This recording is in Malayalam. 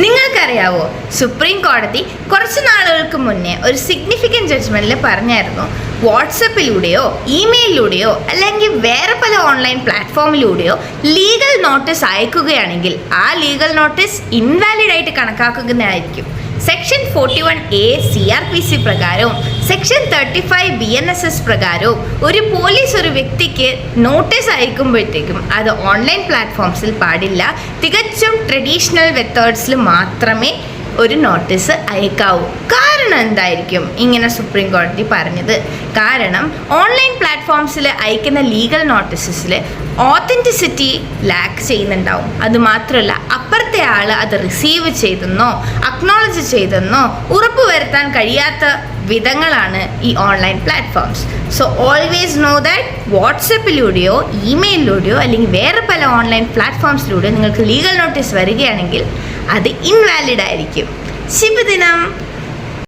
നിങ്ങൾക്കറിയാവോ, സുപ്രീം കോടതി കുറച്ച് നാളുകൾക്ക് മുന്നേ ഒരു സിഗ്നിഫിക്കൻറ്റ് ജഡ്ജ്മെൻറ്റിൽ പറഞ്ഞായിരുന്നു, വാട്സപ്പിലൂടെയോ ഇമെയിലിലൂടെയോ അല്ലെങ്കിൽ വേറെ പല ഓൺലൈൻ പ്ലാറ്റ്ഫോമിലൂടെയോ ലീഗൽ നോട്ടീസ് അയക്കുകയാണെങ്കിൽ ആ ലീഗൽ നോട്ടീസ് ഇൻവാലിഡ് ആയിട്ട് കണക്കാക്കുന്നതായിരിക്കും. സെക്ഷൻ 41A CRPC പ്രകാരവും സെക്ഷൻ 35 BNSS പ്രകാരവും ഒരു പോലീസ് ഒരു വ്യക്തിക്ക് നോട്ടീസ് അയക്കുമ്പോഴത്തേക്കും അത് ഓൺലൈൻ പ്ലാറ്റ്ഫോംസിൽ പാടില്ല. തികച്ചും ട്രഡീഷണൽ മെത്തേഡ്സിൽ മാത്രമേ ഒരു നോട്ടീസ് അയക്കാവൂ. കാരണം എന്തായിരിക്കും ഇങ്ങനെ സുപ്രീം കോടതി പറഞ്ഞത്? കാരണം ഓൺലൈൻ പ്ലാറ്റ്ഫോംസിൽ അയക്കുന്ന ലീഗൽ നോട്ടീസസിൽ ഓത്തൻറ്റിസിറ്റി ലാക്ക് ചെയ്യുന്നുണ്ടാവും. അതുമാത്രമല്ല, അപ്പുറത്തെ ആൾ അത് റിസീവ് ചെയ്തെന്നോ അക്നോളജ് ചെയ്തെന്നോ ഉറപ്പുവരുത്താൻ കഴിയാത്ത വിധങ്ങളാണ് ഈ online platforms. So always know that വാട്സപ്പിലൂടെയോ ഇമെയിലിലൂടെയോ അല്ലെങ്കിൽ വേറെ പല ഓൺലൈൻ പ്ലാറ്റ്ഫോംസിലൂടെയോ നിങ്ങൾക്ക് ലീഗൽ നോട്ടീസ് വരികയാണെങ്കിൽ അത് ഇൻവാലിഡ് ആയിരിക്കും. ശുഭദിനം.